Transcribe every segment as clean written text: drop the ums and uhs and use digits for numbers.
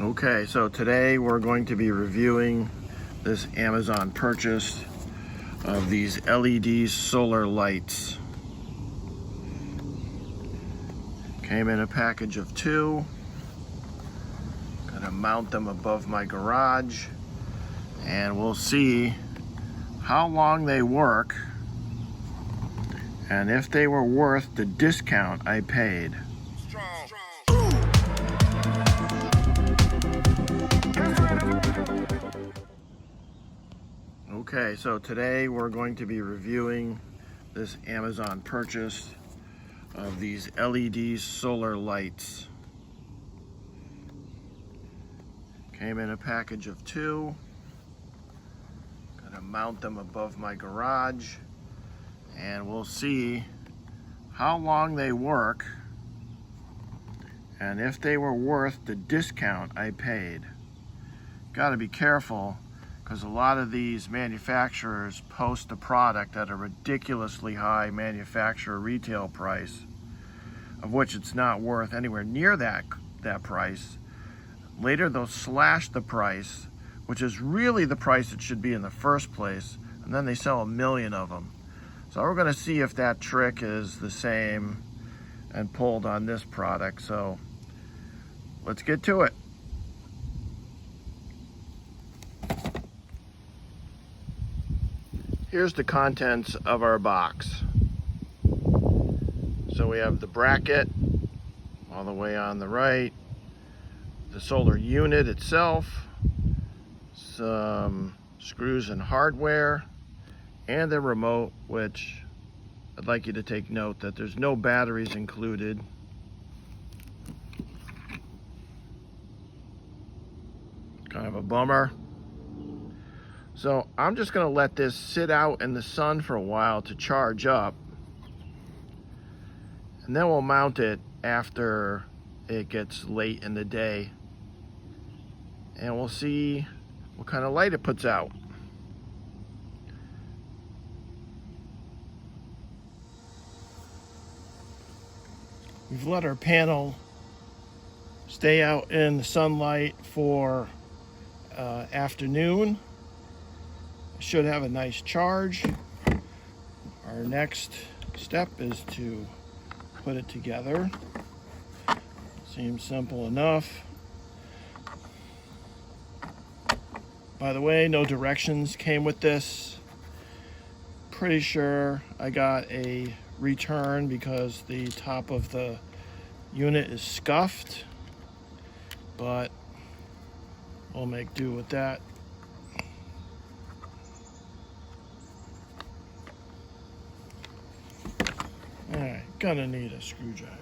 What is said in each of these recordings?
Okay, so today we're going to be reviewing this Amazon purchase of these LED solar lights. Came in a package of 2. Gonna mount them above my garage and we'll see how long they work and if they were worth the discount I paid. Okay, so today we're going to be reviewing this Amazon purchase of these LED solar lights. Came in a package of 2. Gonna mount them above my garage and we'll see how long they work and if they were worth the discount I paid. Gotta be careful, because a lot of these manufacturers post the product at a ridiculously high manufacturer retail price, of which it's not worth anywhere near that price. Later they'll slash the price, which is really the price it should be in the first place, and then they sell 1 million of them. So we're going to see if that trick is the same and pulled on this product. So let's get to it. Here's the contents of our box. So we have the bracket all the way on the right, the solar unit itself, some screws and hardware, and the remote, which I'd like you to take note that there's no batteries included. Kind of a bummer. So I'm just going to let this sit out in the sun for a while to charge up, and then we'll mount it after it gets late in the day, and we'll see what kind of light it puts out. We've let our panel stay out in the sunlight for afternoon. Should have a nice charge. Our next step is to put it together. Seems simple enough. By the way, no directions came with this. Pretty sure I got a return because the top of the unit is scuffed, but we'll make do with that. Alright, gonna need a screwdriver.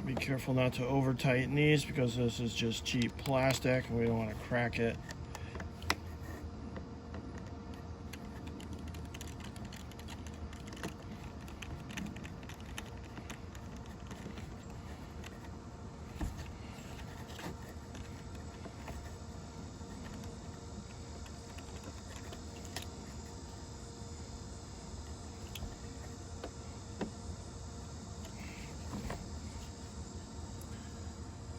Be careful not to over tighten these because this is just cheap plastic and we don't want to crack it.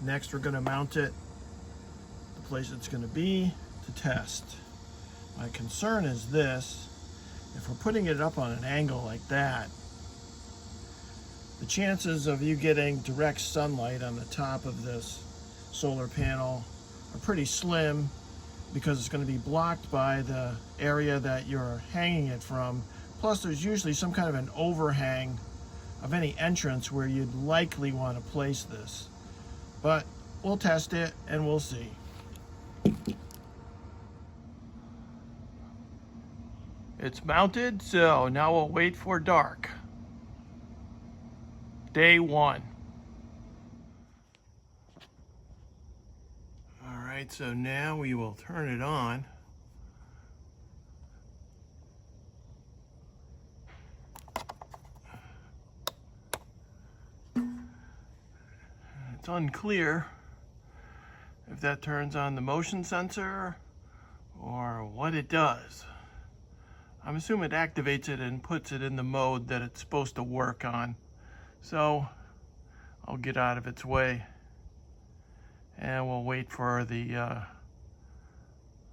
Next, we're going to mount it the place it's going to be to test. My concern is this: if we're putting it up on an angle like that, the chances of you getting direct sunlight on the top of this solar panel are pretty slim, because it's going to be blocked by the area that you're hanging it from. Plus, there's usually some kind of an overhang of any entrance where you'd likely want to place this. But we'll test it and we'll see. It's mounted, so now we'll wait for dark. Day 1. All right. Alright, so now we will turn it on. It's unclear if that turns on the motion sensor or what it does. I'm assuming it activates it and puts it in the mode that it's supposed to work on. So I'll get out of its way and we'll wait for the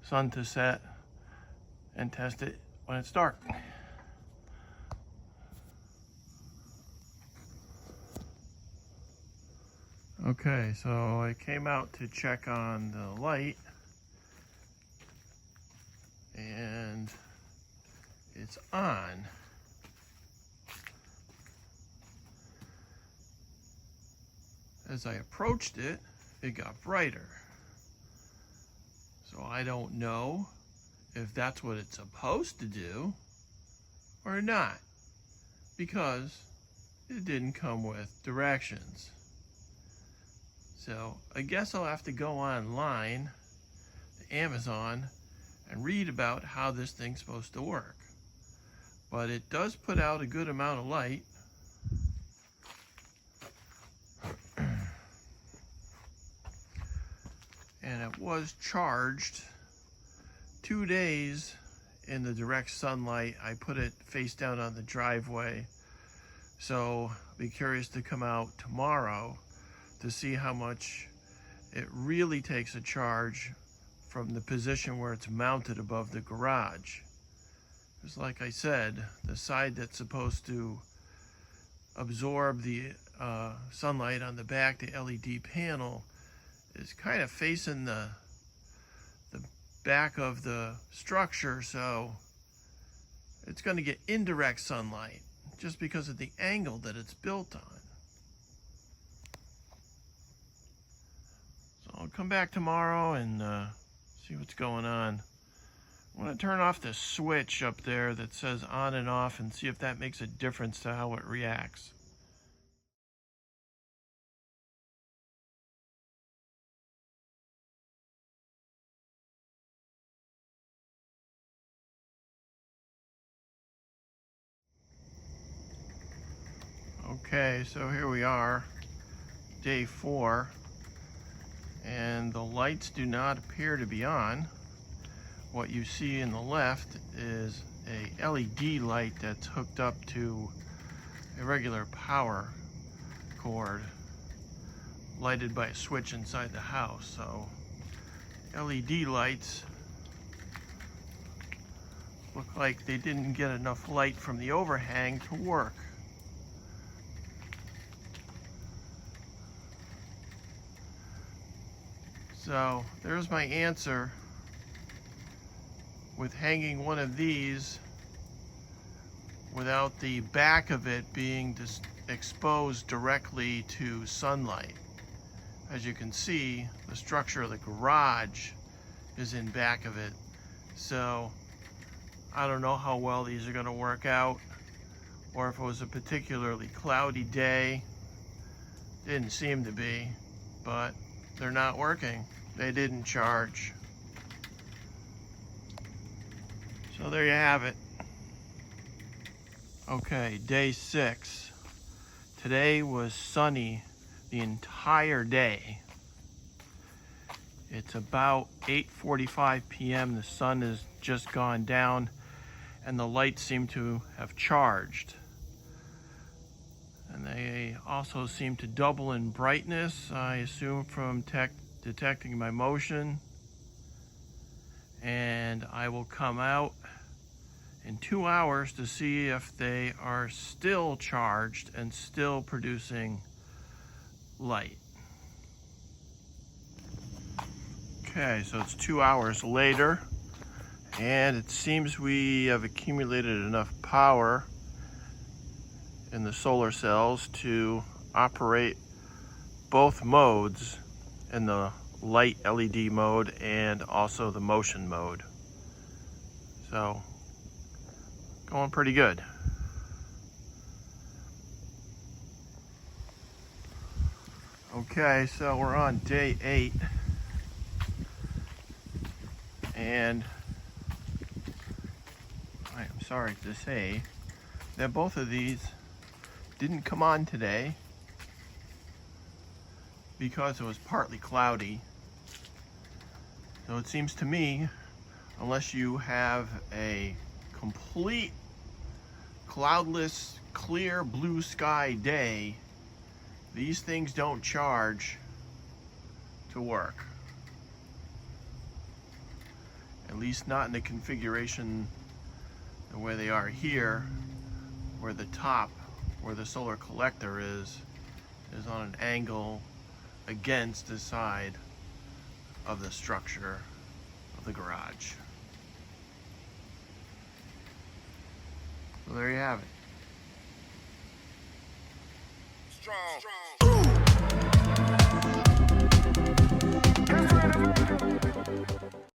sun to set and test it when it's dark. Okay, so I came out to check on the light and it's on. As I approached it, it got brighter. So I don't know if that's what it's supposed to do or not, because it didn't come with directions. So I guess I'll have to go online to Amazon and read about how this thing's supposed to work. But it does put out a good amount of light. And it was charged 2 days in the direct sunlight. I put it face down on the driveway. So I'll be curious to come out tomorrow to see how much it really takes a charge from the position where it's mounted above the garage. Because like I said, the side that's supposed to absorb the sunlight on the back, the LED panel, is kind of facing the back of the structure, so it's going to get indirect sunlight just because of the angle that it's built on. So I'll come back tomorrow and see what's going on. I want to turn off the switch up there that says on and off and see if that makes a difference to how it reacts. Okay, so here we are, day 4, and the lights do not appear to be on. What you see in the left is a LED light that's hooked up to a regular power cord lighted by a switch inside the house. So LED lights look like they didn't get enough light from the overhang to work. So there's my answer with hanging one of these without the back of it being exposed directly to sunlight. As you can see, the structure of the garage is in back of it. So I don't know how well these are going to work out, or if it was a particularly cloudy day. Didn't seem to be, but they're not working. They didn't charge. So there you have it. Okay, day 6. Today was sunny the entire day. It's about 8:45 p.m. The sun has just gone down and the lights seem to have charged. And they also seem to double in brightness, I assume from detecting my motion. And I will come out in 2 hours to see if they are still charged and still producing light. Okay, so it's 2 hours later, and it seems we have accumulated enough power in the solar cells to operate both modes, in the light LED mode and also the motion mode. So, going pretty good. Okay, so we're on day 8. And I am sorry to say that both of these didn't come on today because it was partly cloudy. So it seems to me, unless you have a complete cloudless, clear blue sky day, these things don't charge to work. At least not in the configuration the way they are here, where the top, where the solar collector is on an angle against the side of the structure of the garage. So there you have it. Strong.